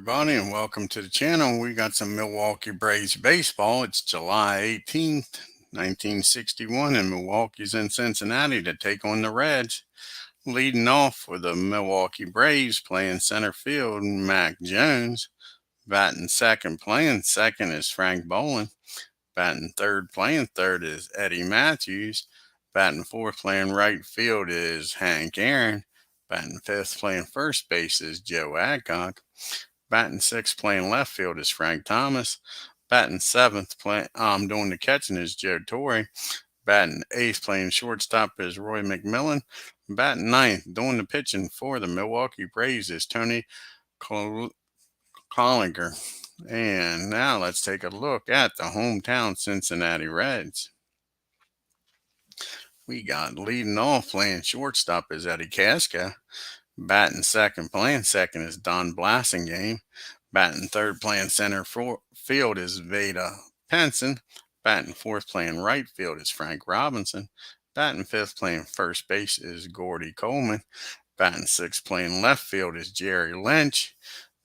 everybody, and welcome to the channel. We got some Milwaukee Braves baseball. It's July 18th, 1961, and Milwaukee's in Cincinnati to take on the Reds. Leading off for the Milwaukee Braves, playing center field, Mac Jones. Batting second, playing second is Frank Boland. Batting third, playing third is Eddie Matthews. Batting fourth, playing right field is Hank Aaron. Batting fifth, playing first base is Joe Adcock. Batting sixth, playing left field is Frank Thomas. Batting seventh, doing the catching is Joe Torre. Batting eighth, playing shortstop is Roy McMillan. Batting ninth, doing the pitching for the Milwaukee Braves is Tony CLONINGER. And now let's take a look at the hometown Cincinnati Reds. We got leading off, playing shortstop is Eddie Casca. Batting second, playing second is Don Blasingame. Batting third, playing center field is Vada Penson. Batting fourth, playing right field is Frank Robinson. Batting fifth, playing first base is Gordy Coleman. Batting sixth, playing left field is Jerry Lynch.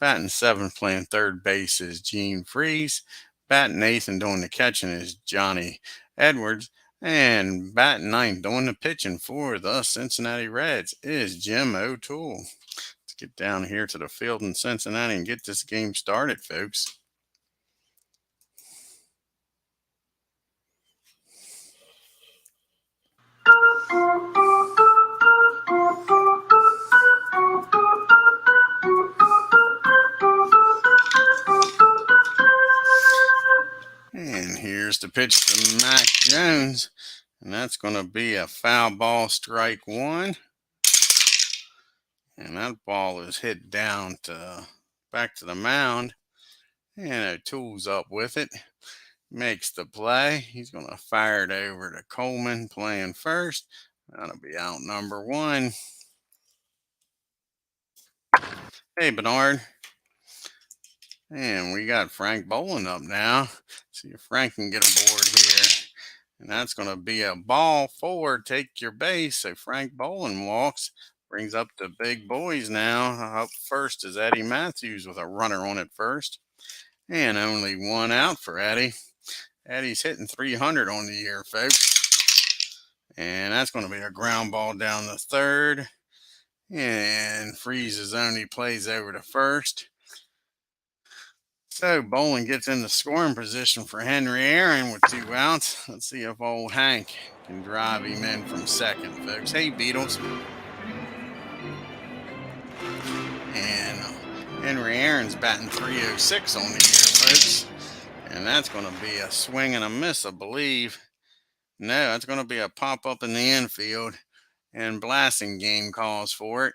Batting seventh, playing third base is Gene Freeze. Batting eighth and doing the catching is Johnny Edwards. And batting ninth, doing the pitching for the Cincinnati Reds is Jim O'Toole. Let's get down here to the field in Cincinnati and get this game started, folks. And here's the pitch to Mac Jones. And that's going to be a foul ball, strike one. And that ball is hit down to back to the mound. And O'Toole's up with it. Makes the play. He's going to fire it over to Coleman playing first. That'll be out number one. Hey, Bernard. And we got Frank Boland up now. See if Frank can get aboard here. And that's going to be a ball forward. Take your base. So Frank Boland walks. Brings up the big boys now. Up first is Eddie Matthews with a runner on at first. And only one out for Eddie. Eddie's hitting 300 on the year, folks. And that's going to be a ground ball down the third. And Freeze's only plays over to first. So Boland gets in the scoring position for Henry Aaron with 2 outs. Let's see if old Hank can drive him in from second, folks. Hey, Beatles. And Henry Aaron's batting .306 on the year, folks. And that's going to be a swing and a miss, I believe. No, it's going to be a pop-up in the infield. And Blasingame calls for it.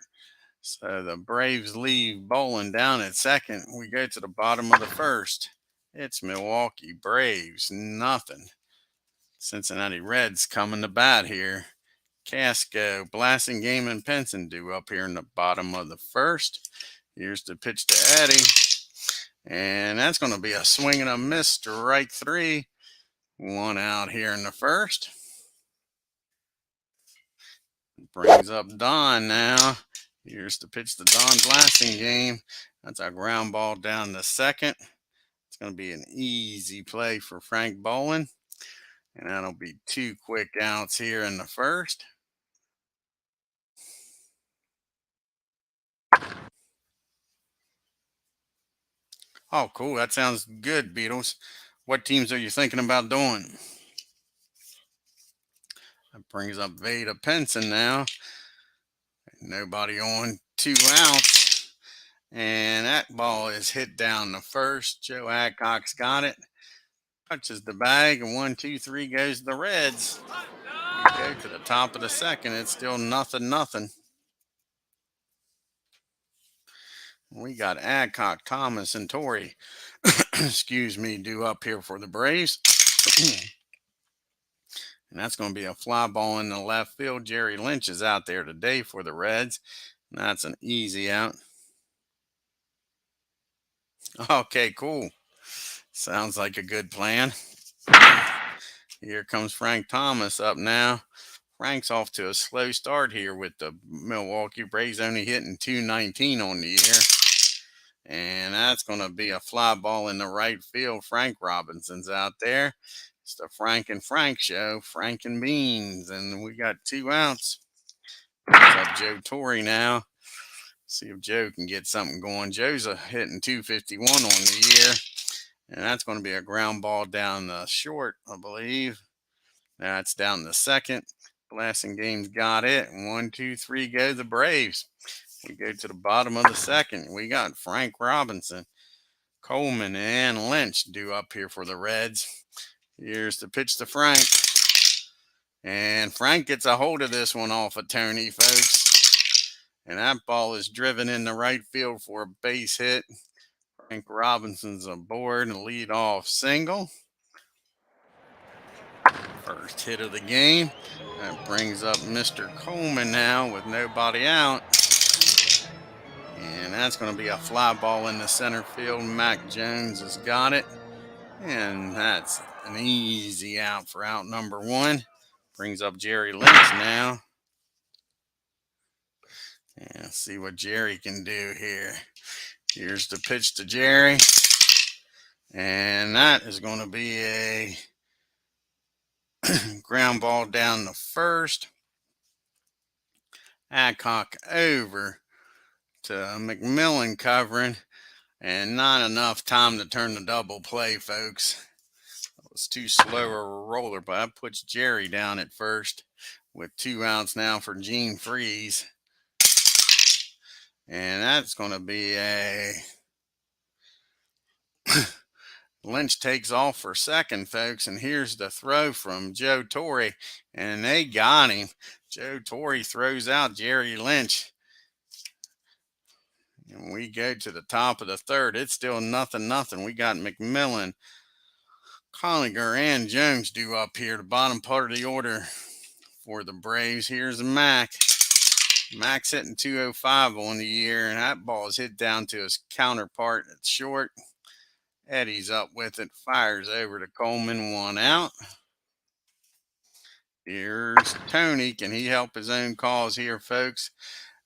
So the Braves leave Boland down at second. We go to the bottom of the first. It's Milwaukee Braves, nothing. Cincinnati Reds coming to bat here. Casco, Blasingame, and Penson due up here in the bottom of the first. Here's the pitch to Eddie. And that's going to be a swing and a miss, strike three. 1 out here in the first. Brings up Don now. Here's the pitch to Don Blasingame. That's a ground ball down the second. It's going to be an easy play for Frank Boland. And that'll be 2 quick outs here in the first. Oh, cool. That sounds good, Beatles. What teams are you thinking about doing? That brings up Vada Penson now. Nobody on, 2 outs. And that ball is hit down the first. Joe Adcock's got it. Touches the bag, and 1, 2, 3 goes the Reds. We go to the top of the second. It's still nothing. We got Adcock, Thomas, and Torrey, excuse me, due up here for the Braves. And that's going to be a fly ball in the left field. Jerry Lynch is out there today for the Reds. And that's an easy out. Okay, cool. Sounds like a good plan. Here comes Frank Thomas up now. Frank's off to a slow start here with the Milwaukee Braves, only hitting .219 on the year. And that's going to be a fly ball in the right field. Frank Robinson's out there. It's the Frank and Frank show, Frank and Beans. And we got 2 outs. Brings up Joe Torre now. See if Joe can get something going. Joe's hitting 251 on the year. And that's going to be a ground ball down the short, I believe. That's down the second. Blasting Game's got it. 1, 2, 3, go the Braves. We go to the bottom of the second. We got Frank Robinson, Coleman, and Lynch due up here for the Reds. Here's the pitch to Frank. And Frank gets a hold of this one off of Tony, folks. And that ball is driven in the right field for a base hit. Frank Robinson's aboard and lead off single. First hit of the game. That brings up Mr. Coleman now with nobody out. And that's going to be a fly ball in the center field. Mac Jones has got it. And that's an easy out for out number 1. Brings up Jerry Lynch now. And see what Jerry can do here. Here's the pitch to Jerry. And that is going to be a ground ball down the first. Adcock over to McMillan covering. And not enough time to turn the double play, folks. It was too slow of a roller, but that puts Jerry down at first with 2 outs now for Gene Freeze. And that's going to be a Lynch takes off for second, folks. And here's the throw from Joe Torre. And they got him. Joe Torre throws out Jerry Lynch. And we go to the top of the third. It's still 0-0. We got McMillan, Cloninger, and Jones due up here. The bottom part of the order for the Braves. Here's Mac. Mac's hitting 205 on the year, and that ball is hit down to his counterpart at short. Eddie's up with it, fires over to Coleman, 1 out. Here's Tony. Can he help his own cause here, folks?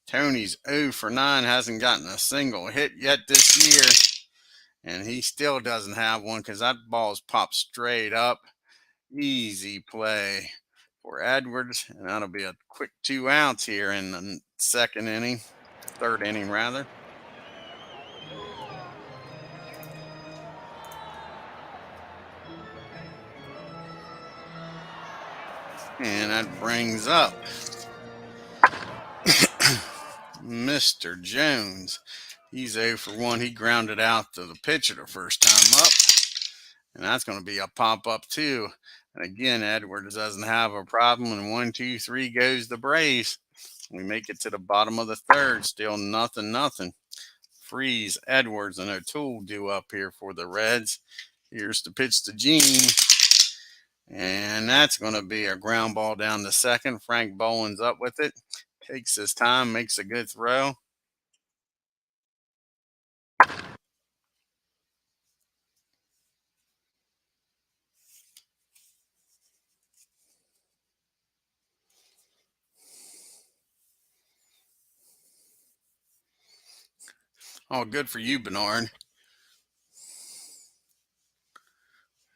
Tony's 0 for 9, hasn't gotten a single hit yet this year, and he still doesn't have one because that ball's popped straight up. Easy play for Edwards, and that'll be a quick 2 outs here in the third inning rather. And that brings up Mr. Jones. He's 0 for 1. He grounded out to the pitcher the first time up. And that's going to be a pop-up too. And again, Edwards doesn't have a problem. And 1, 2, 3 goes the Braves. We make it to the bottom of the third. Still 0-0. Freeze, Edwards, and O'Toole due up here for the Reds. Here's the pitch to Gene. And that's going to be a ground ball down the second. Frank Boland's up with it. Takes his time, makes a good throw. Oh, good for you, Bernard.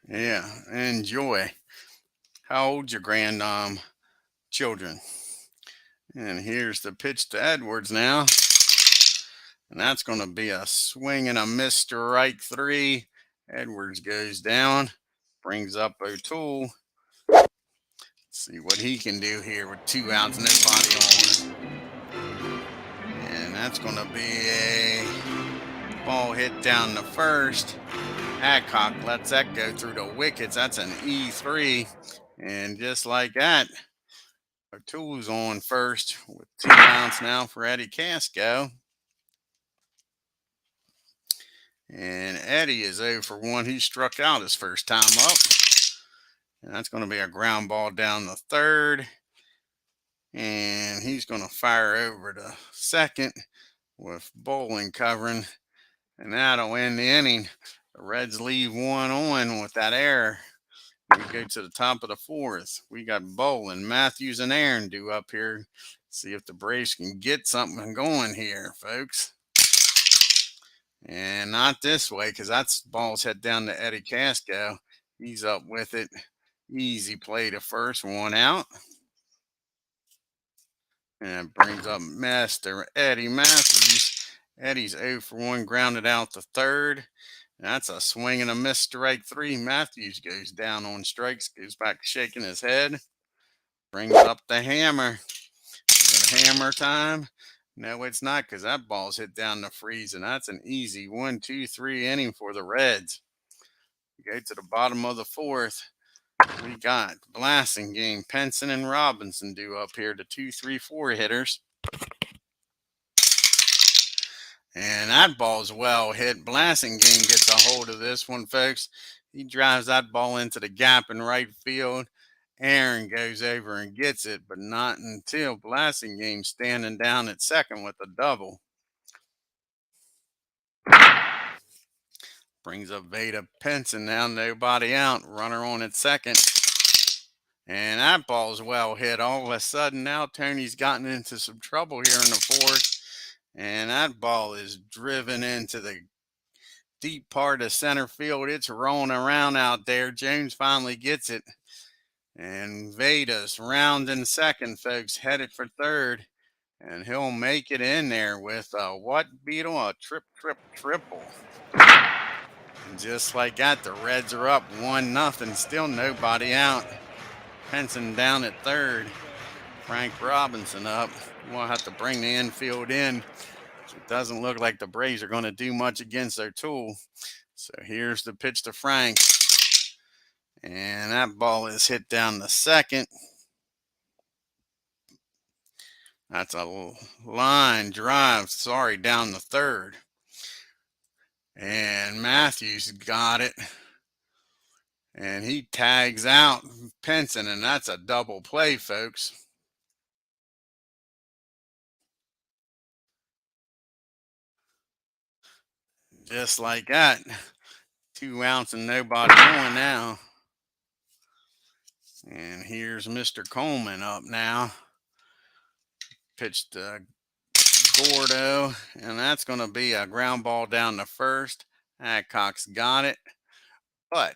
Yeah, enjoy. How old's your children? And here's the pitch to Edwards now. And that's going to be a swing and a miss, strike 3. Edwards goes down, brings up O'Toole. Let's see what he can do here with 2 outs, nobody on. And that's going to be a ball hit down the first. Adcock lets that go through the wickets. That's an E3. And just like that, O'Toole's on first with 2 outs now for Eddie Casco. And Eddie is 0 for 1. He struck out his first time up. And that's going to be a ground ball down the third. And he's going to fire over to second with Bowling covering. And that'll end the inning. The Reds leave 1 on with that error. We go to the top of the fourth. We got Bowling, Matthews, and Aaron due up here. See if the Braves can get something going here, folks. And not this way, because that's ball's head down to Eddie Casco. He's up with it. Easy play to first, one out. And brings up Master Eddie Matthews. Eddie's 0 for 1, grounded out to third. That's a swing and a miss, strike three. Matthews goes down on strikes, goes back shaking his head. Brings up the hammer. Is it hammer time? No, it's not, because that ball's hit down the freeze, and that's an easy 1-2-3 inning for the Reds. Go to the bottom of the fourth. We got Blasting Game, Penson and Robinson due up here, the 2-3-4 hitters. And that ball's well hit. Blasting Game gets a hold of this one, folks. He drives that ball into the gap in right field. Aaron goes over and gets it, but not until Blasting Game standing down at second with a double. Brings up Veda Penson now, nobody out. Runner on at second. And that ball's well hit. All of a sudden now Tony's gotten into some trouble here in the fourth. And that ball is driven into the deep part of center field. It's rolling around out there. Jones finally gets it. And Veda's rounding second, folks, headed for third. And he'll make it in there with a what, Beetle? A triple. And just like that, the Reds are up 1-0. Still nobody out. Penson down at third. Frank Robinson up. We'll have to bring the infield in. It doesn't look like the Braves are going to do much against their tool. So here's the pitch to Frank. And that ball is hit down the second. That's a line drive, down the third. And Matthews got it. And he tags out Penson, and that's a double play, folks. Just like that. 2 outs and nobody on now. And here's Mr. Coleman up now. Pitched to Gordo, and that's going to be a ground ball down to first. Adcock's got it. But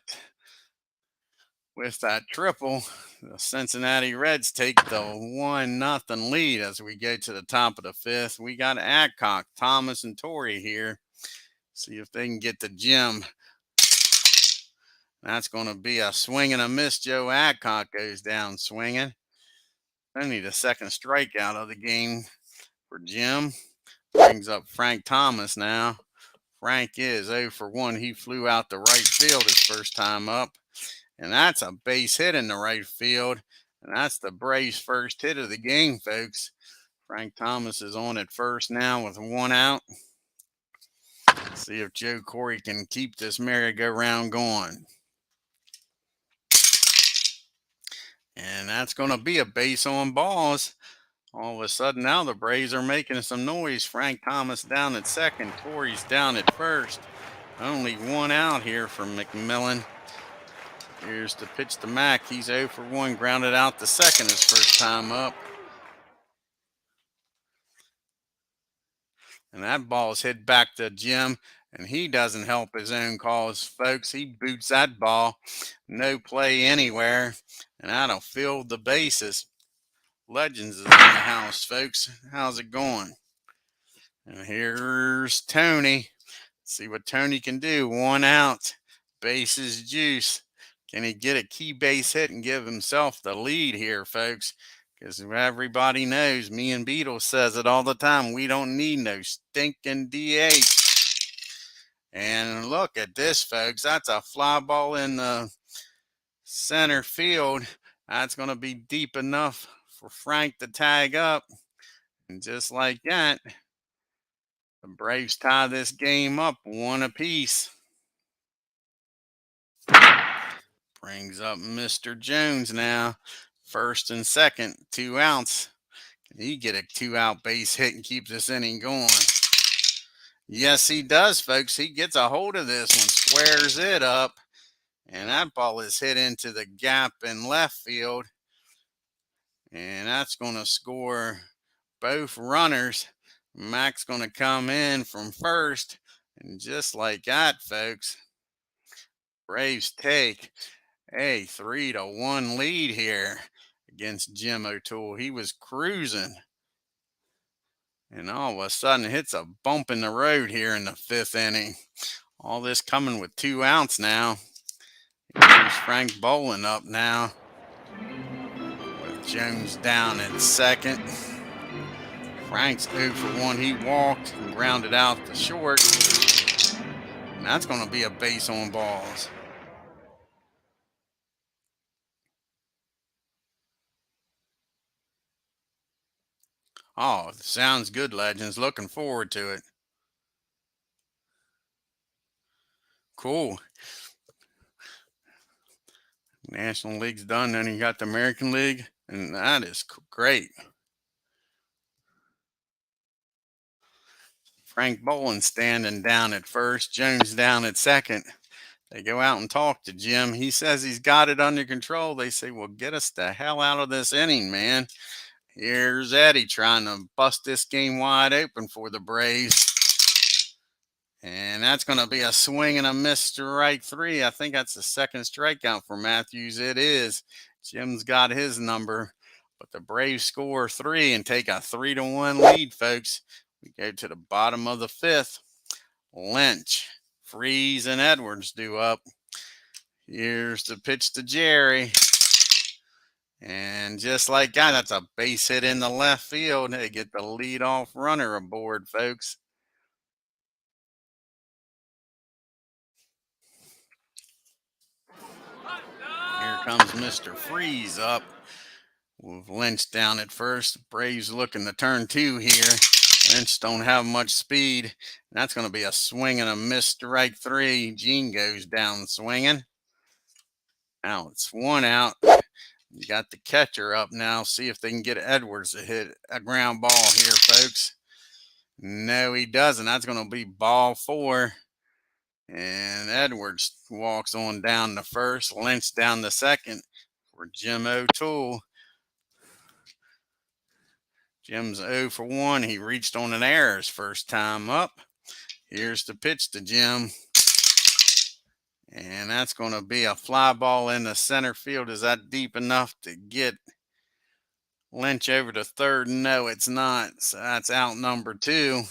with that triple, the Cincinnati Reds take the 1-0 lead as we go to the top of the fifth. We got Adcock, Thomas, and Torrey here. See if they can get the Jim. That's going to be a swing and a miss. Joe Adcock goes down swinging. Only the second strikeout of the game for Jim. Brings up Frank Thomas now. Frank is 0 for 1. He flew out to right field his first time up. And that's a base hit in the right field. And that's the Braves' first hit of the game, folks. Frank Thomas is on at first now with 1 out. See if Joe Corey can keep this merry-go-round going. And that's going to be a base on balls. All of a sudden now the Braves are making some noise. Frank Thomas down at second. Torrey's down at first. Only 1 out here from McMillan. Here's the pitch to Mack. He's 0 for 1, grounded out to second his first time up. And that ball is hit back to Jim, and he doesn't help his own cause, folks. He boots that ball. No play anywhere, and that'll fill the bases. Legends is in the house, folks. How's it going? And here's Tony. Let's see what Tony can do. 1 out. Bases juice. Can he get a key base hit and give himself the lead here, folks? Because everybody knows, me and Beetle says it all the time, we don't need no stinking DH. And look at this, folks. That's a fly ball in the center field. That's going to be deep enough for Frank to tag up. And just like that, the Braves tie this game up 1 apiece. Brings up Mr. Jones now. First and second, 2 outs. Can he get a 2-out base hit and keep this inning going? Yes, he does, folks. He gets a hold of this one, squares it up, and that ball is hit into the gap in left field. And that's going to score both runners. Mac's going to come in from first, And just like that, folks, Braves take a 3-1 lead here against Jim O'Toole. He was cruising, and all of a sudden hits a bump in the road here in the 5th inning. All this coming with 2 outs now. Here's Frank Boland up now with Jones down at second. Frank's 0 for 1. He walked and grounded out to short. And that's going to be a base on balls. Oh, sounds good, Legends. Looking forward to it. Cool. National League's done, then you got the American League, and that is great. Frank Boland standing down at first, Jones down at second. They go out and talk to Jim. He says he's got it under control. They say, well, get us the hell out of this inning, man. Here's Eddie trying to bust this game wide open for the Braves. And that's going to be a swing and a miss, strike 3. I think that's the second strikeout for Matthews. It is. Jim's got his number. But the Braves score 3 and take a 3-1 lead, folks. We go to the bottom of the 5th. Lynch, Freeze, and Edwards due up. Here's the pitch to Jerry. And just like that, that's a base hit in the left field. They get the leadoff runner aboard, folks. Here comes Mr. Freeze up with Lynch down at first. Braves looking to turn 2 here. Lynch don't have much speed. That's going to be a swing and a miss, strike 3. Gene goes down swinging. Now it's 1 out. You got the catcher up now. See if they can get Edwards to hit a ground ball here, folks. No, he doesn't. That's going to be ball 4. And Edwards walks on down to first. Lynch down to second for Jim O'Toole. Jim's 0 for 1. He reached on an error his first time up. Here's the pitch to Jim. And that's going to be a fly ball in the center field. Is that deep enough to get Lynch over to third? No, it's not. So that's out number 2.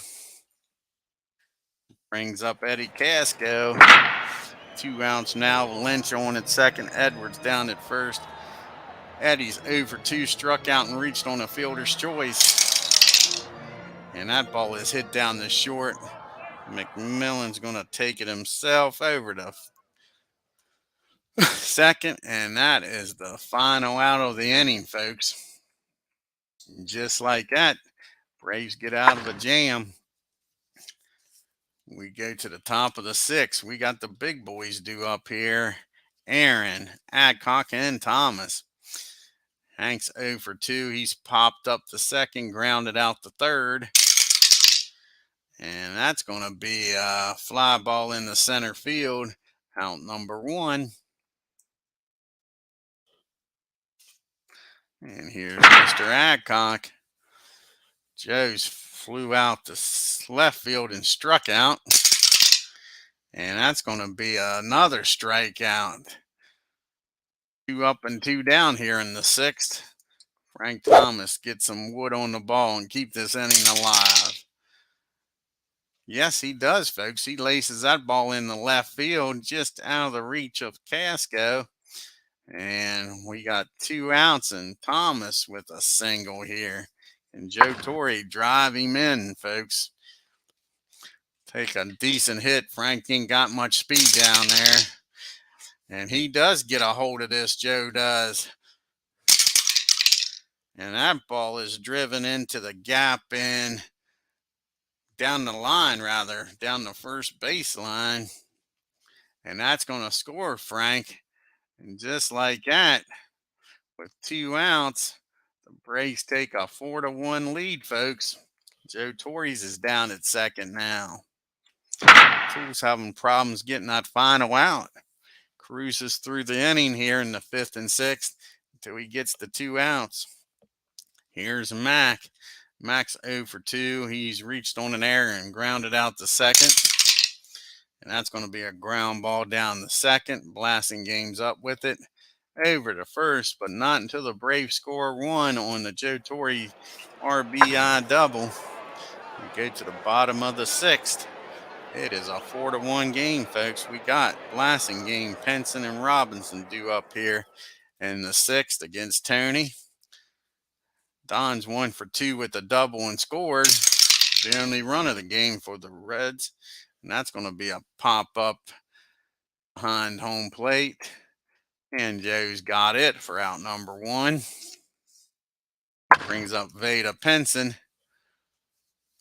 Brings up Eddie Casco. 2 outs now. Lynch on at second. Edwards down at first. Eddie's 0 for 2. Struck out and reached on a fielder's choice. And that ball is hit down the short. McMillan's going to take it himself over to second. And that is the final out of the inning, folks. Just like that, Braves get out of a jam. We go to the top of the 6th. We got the big boys due up here. Aaron, Adcock, and Thomas. Hank's 0 for 2. He's popped up the second, grounded out the third. And that's going to be a fly ball in the center field. Out number 1. And here's Mr. Adcock. Joe's flew out to left field and struck out. And that's going to be another strikeout. 2 up and 2 down here in the 6th. Frank Thomas gets some wood on the ball and keep this inning alive. Yes, he does, folks. He laces that ball in the left field just out of the reach of Casco. And we got 2 outs and Thomas with a single here. And Joe Torre drive him in, folks. Take a decent hit. Frank ain't got much speed down there. And he does get a hold of this, Joe does. And that ball is driven into the gap and down the line, rather, down the first baseline. And that's going to score, Frank. And just like that, with 2 outs, the Braves take a 4-1 lead, folks. Joe Torres is down at second now. Tools having problems getting that final out. Cruises through the inning here in the 5th and 6th until he gets the 2 outs. Here's Mac's 0 for 2. He's reached on an error and grounded out to second. that's going to be a ground ball down the second. Blasting Game's up with it over to first, but not until the Braves score one on the Joe Torre RBI double. We go to the bottom of the sixth. It is a 4-1 game, folks. We got Blasting Game, Penson, and Robinson due up here in the sixth against Tony. Don's 1 for 2 with a double and scored. The only run of the game for the Reds. And that's going to be a pop-up behind home plate. And Joe's got it for out number 1. Brings up Veda Penson.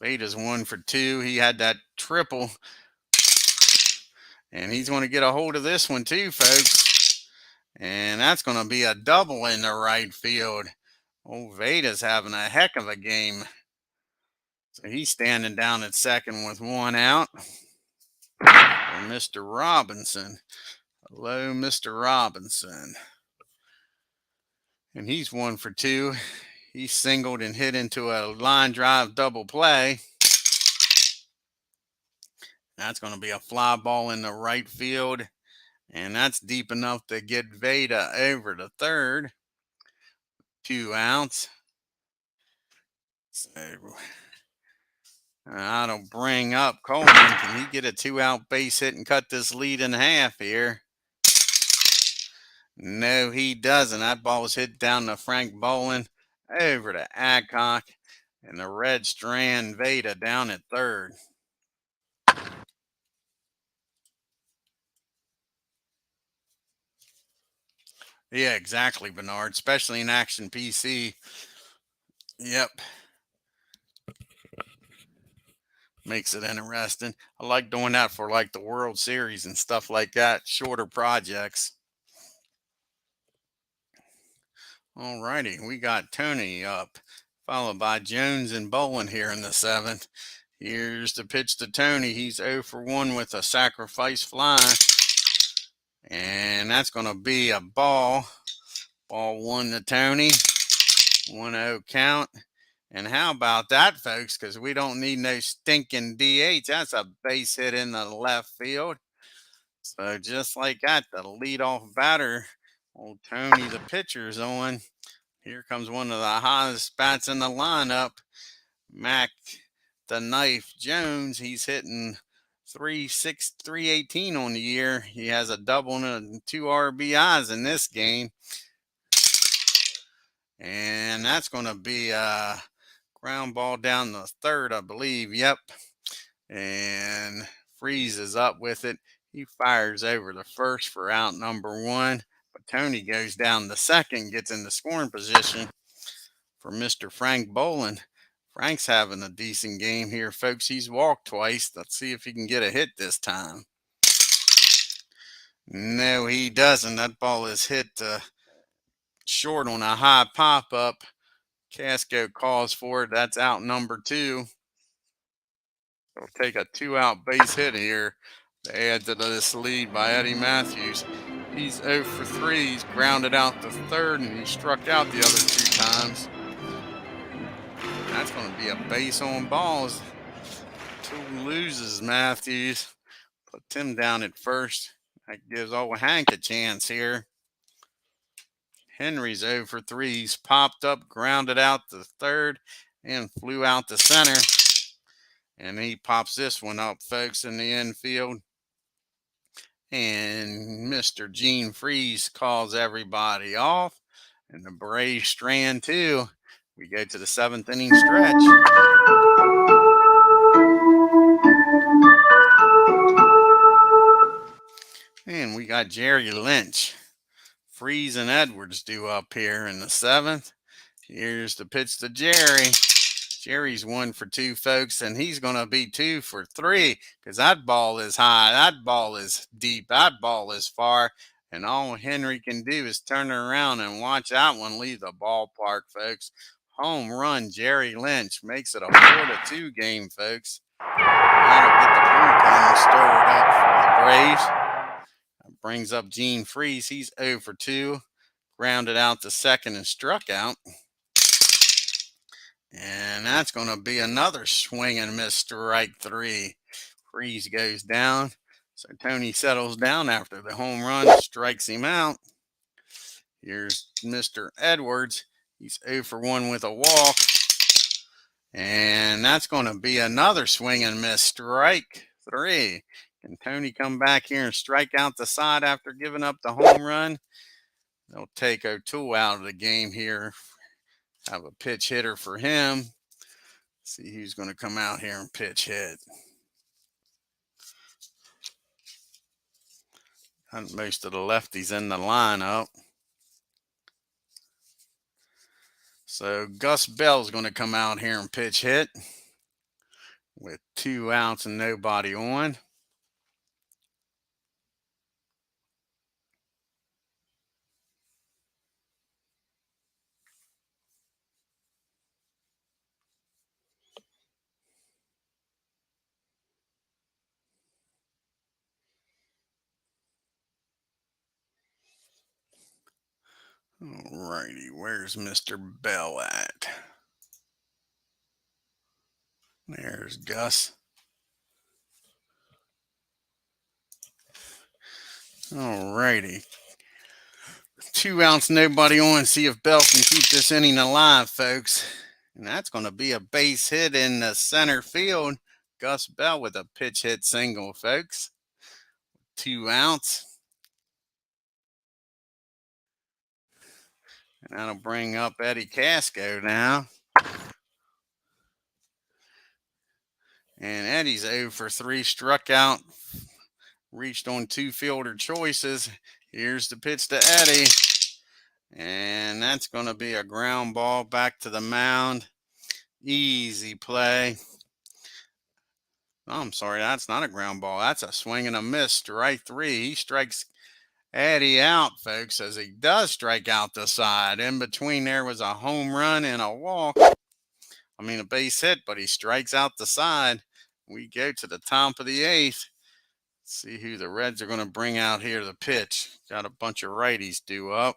Veda's 1 for 2. He had that triple. And he's going to get a hold of this one too, folks. And that's going to be a double in the right field. Oh, Veda's having a heck of a game. So he's standing down at second with 1 out. And Mr. Robinson. Hello, Mr. Robinson. And he's 1 for 2. He singled and hit into a line drive double play. That's going to be a fly ball in the right field. And that's deep enough to get Veda over to third. 2 outs. So that'll bring up Coleman. Can he get a 2-out base hit and cut this lead in half here? No, he doesn't. That ball was hit down to Frank Bolin, over to Adcock, and the Reds strand Veda down at third. Yeah, exactly, Bernard, especially in Action PC. Yep. Makes it interesting. I like doing that for like the World Series and stuff like that, shorter projects. All righty, we got Tony up, followed by Jones and Bolin here in the seventh. Here's the pitch to Tony. He's 0 for 1 with a sacrifice fly. And that's going to be a ball. Ball 1 to Tony. 1-0 count. And how about that, folks? Because we don't need no stinking DH. That's a base hit in the left field. So just like that, the leadoff batter, old Tony, the pitcher's on. Here comes one of the hottest bats in the lineup, Mac the Knife Jones. He's hitting 318 on the year. He has a double and 2 RBIs in this game. And that's going to be a ground ball down the third, I believe. Yep. And Freeze is up with it. He fires over the first for out number 1. But Tony goes down the second, gets in the scoring position for Mr. Frank Bolin. Frank's having a decent game here, folks. He's walked twice. Let's see if he can get a hit this time. No, he doesn't. That ball is hit short on a high pop-up. Casco calls for it. That's out number 2. He'll take a 2-out base hit here to add to this lead by Eddie Matthews. He's 0 for 3. He's grounded out the third, and he struck out the other 2 times. That's going to be a base on balls. 2 loses Matthews. Puts him down at first. That gives old Hank a chance here. Henry's 0 for 3. He's popped up, grounded out the third, and flew out to center. And he pops this one up, folks, in the infield. And Mr. Gene Freeze calls everybody off. And the Braves strand 2. We go to the 7th inning stretch. And we got Jerry Lynch. Freeze and Edwards due up here in the 7th. Here's the pitch to Jerry. Jerry's 1 for 2, folks, and he's going to be 2 for 3 because that ball is high. That ball is deep. That ball is far. And all Henry can do is turn around and watch that one leave the ballpark, folks. Home run, Jerry Lynch makes it a 4-2 game, folks. That'll get the bullpen stirred up for the Braves. That brings up Gene Freeze. He's 0 for 2. Grounded out to second and struck out. And that's going to be another swing and miss strike 3. Freeze goes down. So Tony settles down after the home run, strikes him out. Here's Mr. Edwards. He's 0 for 1 with a walk. And that's going to be another swing and miss. Strike 3. Can Tony come back here and strike out the side after giving up the home run? They'll take O'Toole out of the game here. Have a pitch hitter for him. See who's going to come out here and pitch hit. Got most of the lefties in the lineup. So Gus Bell's going to come out here and pitch hit with 2 outs and nobody on. Alrighty, where's Mr. Bell at? There's Gus. Alrighty. 2 outs, nobody on. See if Bell can keep this inning alive, folks. And that's going to be a base hit in the center field. Gus Bell with a pitch hit single, folks. 2 outs. And that'll bring up Eddie Casco now. And Eddie's 0 for 3, struck out, reached on 2 fielder choices. Here's the pitch to Eddie. And that's going to be a ground ball back to the mound. Easy play. Oh, I'm sorry, that's not a ground ball. That's a swing and a miss. Strike 3. He strikes Eddie out, folks, as he does strike out the side. In between there was a home run and a walk. I mean, a base hit, but he strikes out the side. We go to the top of the 8th. See who the Reds are going to bring out here to pitch. Got a bunch of righties due up.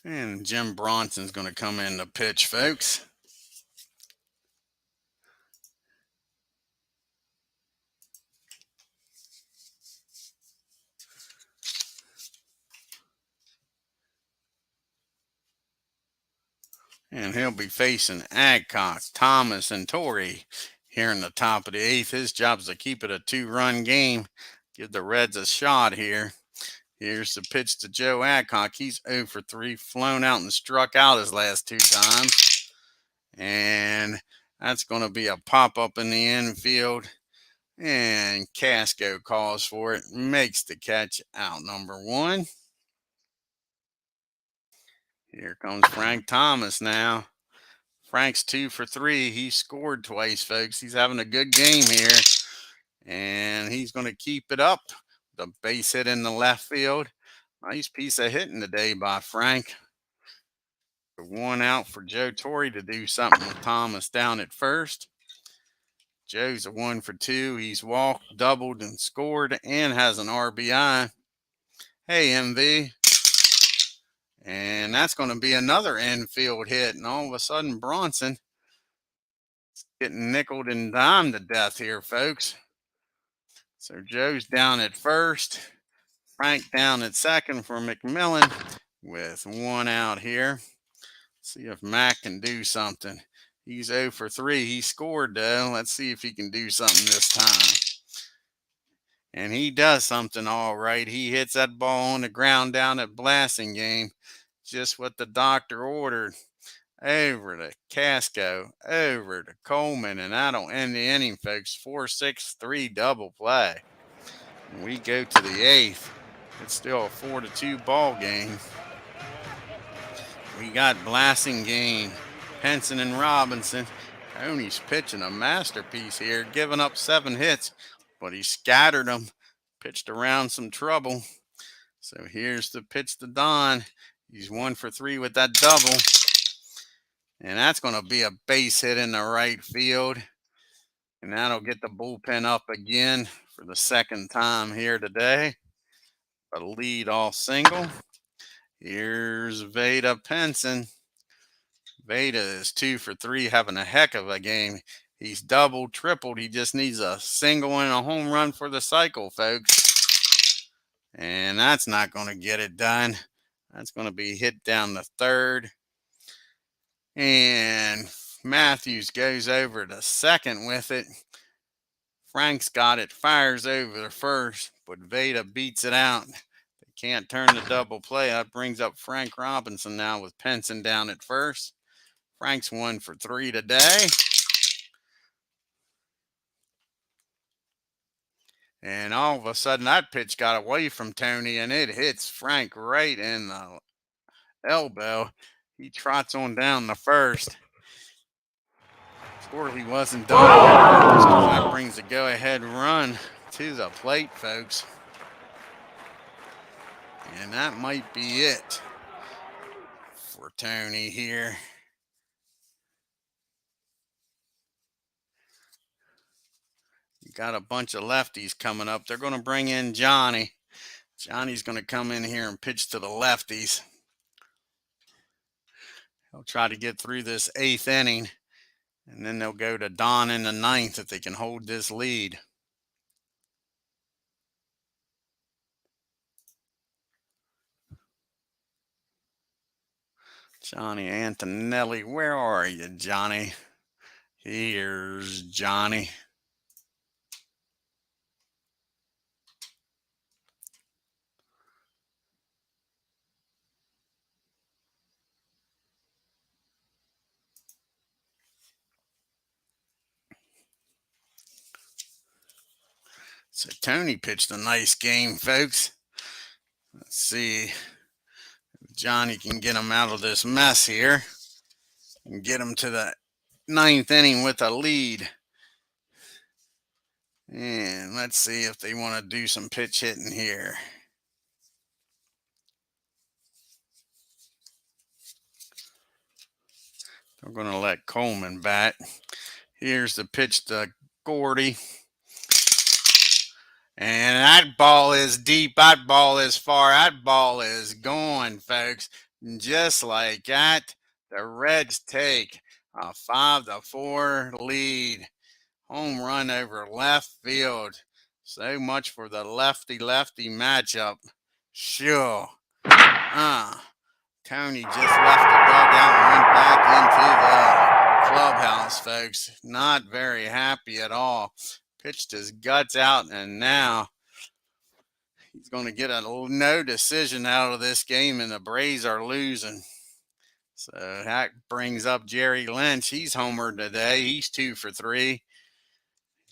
And Jim Bronson's going to come in to pitch, folks. And he'll be facing Adcock, Thomas, and Torrey here in the top of the 8th. His job is to keep it a 2-run game. Give the Reds a shot here. Here's the pitch to Joe Adcock. He's 0 for 3, flown out and struck out his last 2 times. And that's going to be a pop-up in the infield. And Casco calls for it, makes the catch, out number 1. Here comes Frank Thomas now. Frank's 2 for 3. He scored twice, folks. He's having a good game here. And he's going to keep it up. The base hit in the left field. Nice piece of hitting today by Frank. 1 out for Joe Torrey to do something with Thomas down at first. Joe's a 1 for 2. He's walked, doubled, and scored, and has an RBI. Hey, MV. And that's going to be another infield hit. And all of a sudden, Bronson is getting nickeled and dimed to death here, folks. So Joe's down at first. Frank down at second for McMillan with 1 out here. See if Mac can do something. He's 0 for 3. He scored, though. Let's see if he can do something this time. And he does something all right. He hits that ball on the ground down at Blasting Game. Just what the doctor ordered. Over to Casco, over to Coleman, and that'll end the inning, folks. 4-6-3 double play. And we go to the 8th. It's still a 4-2 ball game. We got Blasting Game, Henson and Robinson. Tony's pitching a masterpiece here, giving up 7 hits, but he scattered them, pitched around some trouble. So here's the pitch to Don. He's 1 for 3 with that double. And that's going to be a base hit in the right field. And that'll get the bullpen up again for the second time here today. A lead off single. Here's Veda Penson. Veda is 2 for 3, having a heck of a game. He's doubled, tripled. He just needs a single and a home run for the cycle, folks. And that's not going to get it done. That's going to be hit down the third. And Matthews goes over to second with it. Frank's got it, fires over the first, but Veda beats it out. They can't turn the double play. That brings up Frank Robinson now with Penson down at first. Frank's 1 for 3 today. And all of a sudden, that pitch got away from Tony, and it hits Frank right in the elbow. He trots on down the first. Surely wasn't done on purpose, because that brings a go-ahead run to the plate, folks. And that might be it for Tony here. You got a bunch of lefties coming up. They're going to bring in Johnny. Johnny's going to come in here and pitch to the lefties. He'll try to get through this 8th inning, and then they'll go to Don in the 9th if they can hold this lead. Johnny Antonelli, where are you, Johnny? Here's Johnny. So Tony pitched a nice game, folks. Let's see if Johnny can get him out of this mess here and get him to the 9th inning with a lead. And let's see if they want to do some pitch hitting here. They're going to let Coleman bat. Here's the pitch to Gordy. And that ball is deep. That ball is far. That ball is gone, folks. And just like that, the Reds take a 5-4 lead. Home run over left field. So much for the lefty-lefty matchup. Sure. Tony just left the dugout and went back into the clubhouse, folks. Not very happy at all. Pitched his guts out, and now he's going to get a no decision out of this game, and the Braves are losing. So that brings up Jerry Lynch. He's homered today. He's 2 for 3.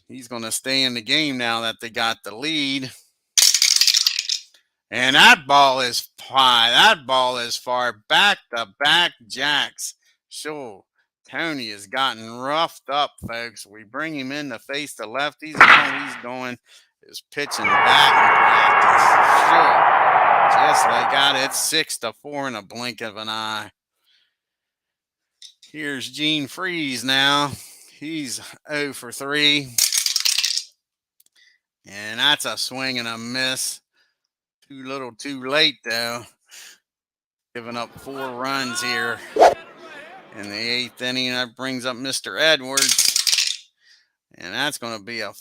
He's going to stay in the game now that they got the lead. And that ball is high. That ball is far. Back-to-back jacks. Sure, Tony has gotten roughed up, folks. We bring him in to face the lefties, and all he's doing is pitching back in practice. Sure, just like that, it's 6-4 in a blink of an eye. Here's Gene Freeze now. He's 0 for 3. And that's a swing and a miss. Too little, too late, though. Giving up 4 runs here in the 8th inning. That brings up Mr. Edwards. And that's going to be a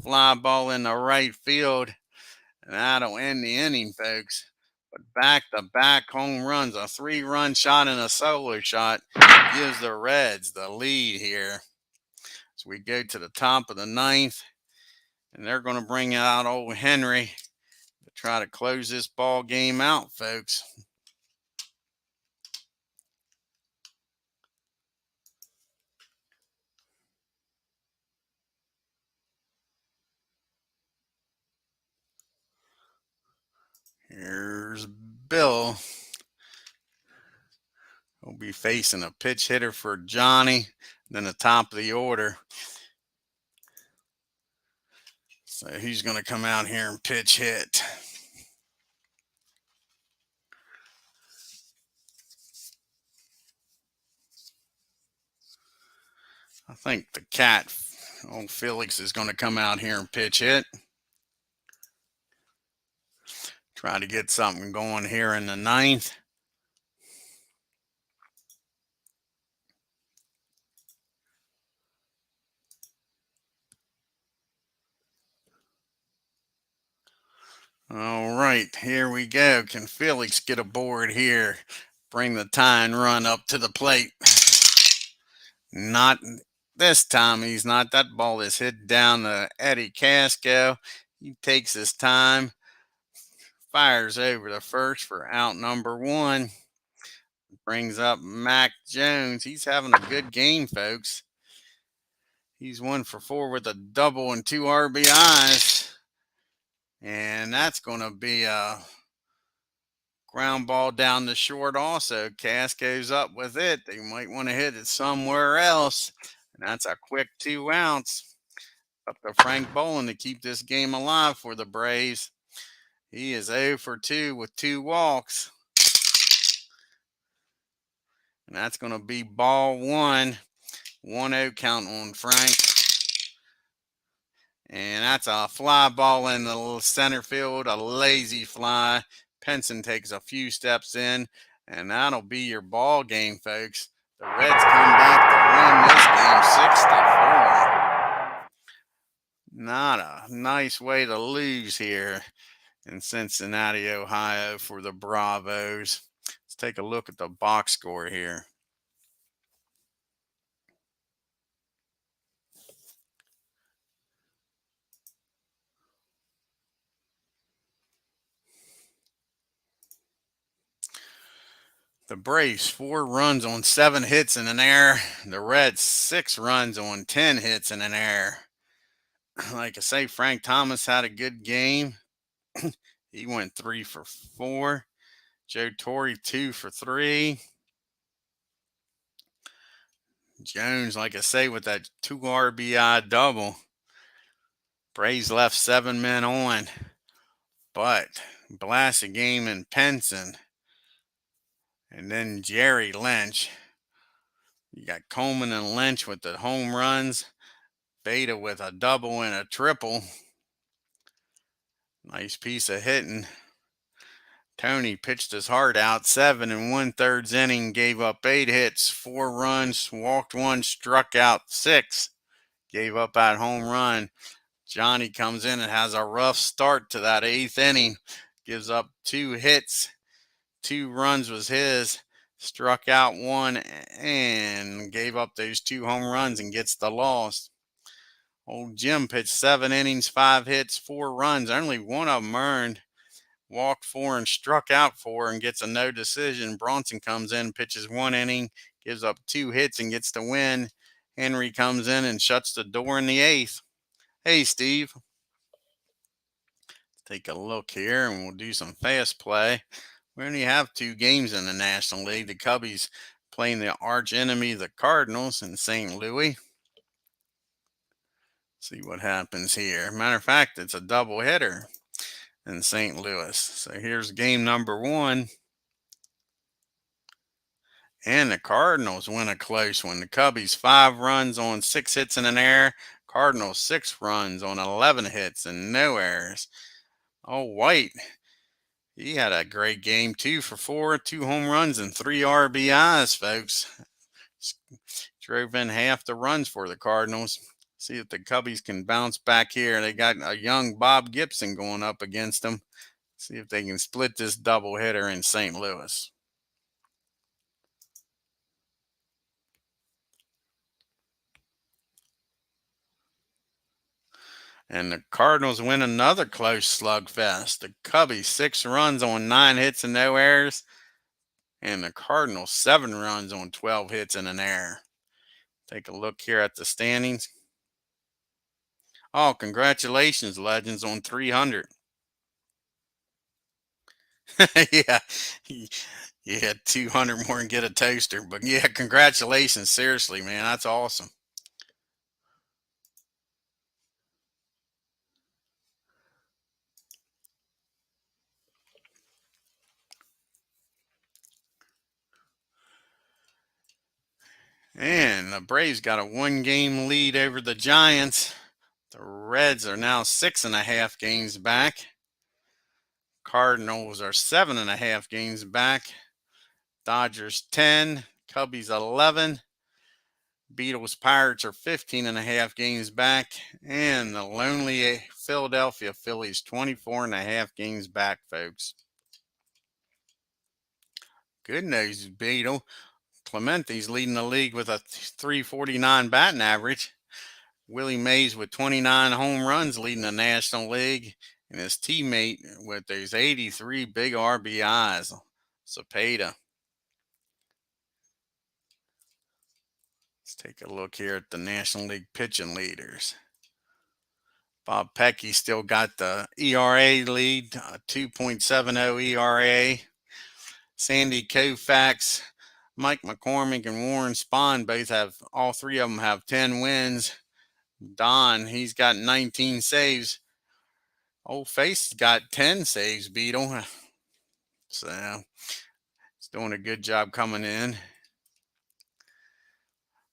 fly ball in the right field. And that'll end the inning, folks. But back-to-back home runs, a 3-run shot and a solo shot, gives the Reds the lead here. So we go to the top of the 9th. And they're going to bring out old Henry to try to close this ball game out, folks. Here's Bill. He'll be facing a pitch hitter for Johnny, then the top of the order. So he's going to come out here and pitch hit. I think the cat Old Felix is going to come out here and pitch hit. Try to get something going here in the ninth. All right, here we go. Can Felix get aboard here? Bring the tying run up to the plate. Not this time. He's not. That ball is hit down to Eddie Casco. He takes his time. Fires over the first for out number one. Brings up Mac Jones. He's having a good game, folks. He's 1 for 4 with a double and 2 RBIs. And that's going to be a ground ball down the short also. Casco's up with it. They might want to hit it somewhere else. And that's a quick 2 outs. Up to Frank Bolin to keep this game alive for the Braves. He is 0 for 2 with 2 walks. And that's going to be ball 1. 1-0 count on Frank. And that's a fly ball in the center field, a lazy fly. Penson takes a few steps in, and that'll be your ball game, folks. The Reds come back to win this game 6-4. Not a nice way to lose here in Cincinnati, Ohio for the Bravos. Let's take a look at the box score here. The Braves, 4 runs on 7 hits in an error. The Reds, 6 runs on 10 hits in an error. Like I say, Frank Thomas had a good game. He went 3 for 4. Joe Torre, 2 for 3. Jones, like I say, with that 2 RBI double. Braves left 7 men on. But Blasingame and Penson. And then Jerry Lynch. You got Coleman and Lynch with the home runs. Beta with a double and a triple. Nice piece of hitting. Tony pitched his heart out. 7 1/3 inning. Gave up 8 hits, 4 runs, walked 1, struck out 6. Gave up that home run. Johnny comes in and has a rough start to that 8th inning. Gives up 2 hits. 2 runs was his. Struck out 1 and gave up those 2 home runs and gets the loss. Old Jim pitched 7 innings, 5 hits, 4 runs. Only one of them earned. Walked 4 and struck out 4 and gets a no decision. Bronson comes in, pitches 1 inning, gives up 2 hits and gets the win. Henry comes in and shuts the door in the 8th. Hey, Steve. Take a look here and we'll do some fast play. We only have 2 games in the National League. The Cubbies playing the arch enemy, the Cardinals, in St. Louis. See what happens here. Matter of fact, it's a doubleheader in St. Louis. So here's game number 1. And the Cardinals win a close one. The Cubbies 5 runs on 6 hits in an error. Cardinals 6 runs on 11 hits and no errors. Oh, White, he had a great game. 2 for 4, 2 home runs and 3 RBIs, folks. Drove in half the runs for the Cardinals. See if the Cubbies can bounce back here. They got a young Bob Gibson going up against them. See if they can split this doubleheader in St. Louis. And the Cardinals win another close slugfest. The Cubbies 6 runs on 9 hits and no errors. And the Cardinals 7 runs on 12 hits and an error. Take a look here at the standings. Oh, congratulations, Legends, on 300. Yeah, you had 200 more and get a toaster. But yeah, congratulations. Seriously, man, that's awesome. And the Braves got a 1-game lead over the Giants. The Reds are now 6.5 games back. Cardinals are 7.5 games back. Dodgers 10. Cubbies 11. Beatles Pirates are 15.5 games back. And the lonely Philadelphia Phillies 24.5 games back, folks. Good news, Beetle. Clementi's leading the league with a .349 batting average. Willie Mays with 29 home runs leading the National League. And his teammate with those 83 big RBIs, Cepeda. Let's take a look here at the National League pitching leaders. Bob Pecky still got the ERA lead, 2.70 ERA. Sandy Koufax, Mike McCormick, and Warren Spahn all three of them have 10 wins. Don, he's got 19 saves. Old Face got 10 saves, Beetle. So he's doing a good job coming in.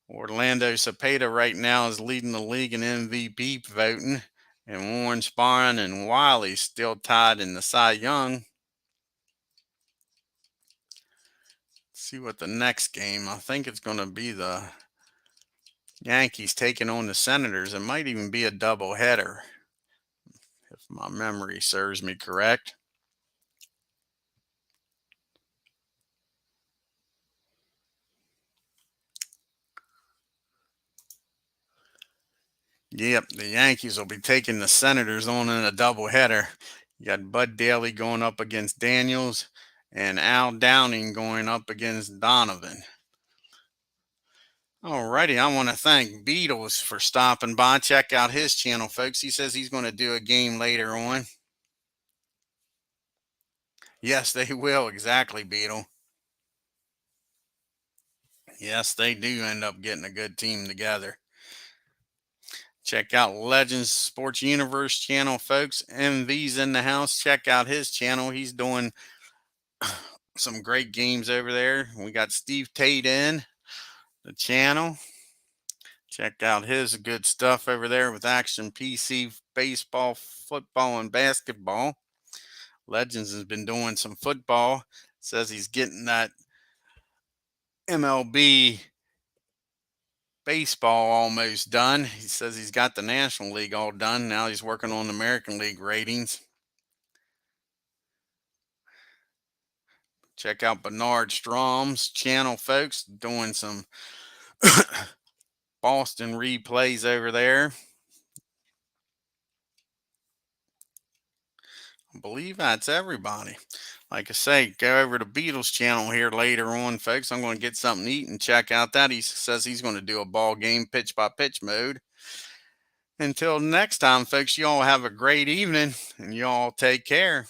Orlando Cepeda right now is leading the league in MVP voting. And Warren Spahn and Wiley still tied in the Cy Young. Let's see what the next game, I think it's going to be the Yankees taking on the Senators. It might even be a doubleheader, if my memory serves me correct. Yep, the Yankees will be taking the Senators on in a doubleheader. You got Bud Daly going up against Daniels and Al Downing going up against Donovan. Alrighty, I want to thank Beatles for stopping by. Check out his channel, folks. He says he's going to do a game later on. Yes, they will. Exactly, Beetle. Yes, they do end up getting a good team together. Check out Legends Sports Universe channel, folks. MV's in the house. Check out his channel. He's doing some great games over there. We got Steve Tate in the channel. Check out his good stuff over there with Action PC, baseball, football, and basketball. Legends has been doing some football. Says he's getting that MLB baseball almost done. He says he's got the National League all done. Now he's working on the American League ratings. Check out Bernard Strom's channel, folks, doing some Boston replays over there. I believe that's everybody. Like I say, go over to Beatles channel here later on, folks. I'm going to get something to eat and check out that. He says he's going to do a ball game pitch by pitch mode. Until next time, folks, you all have a great evening and you all take care.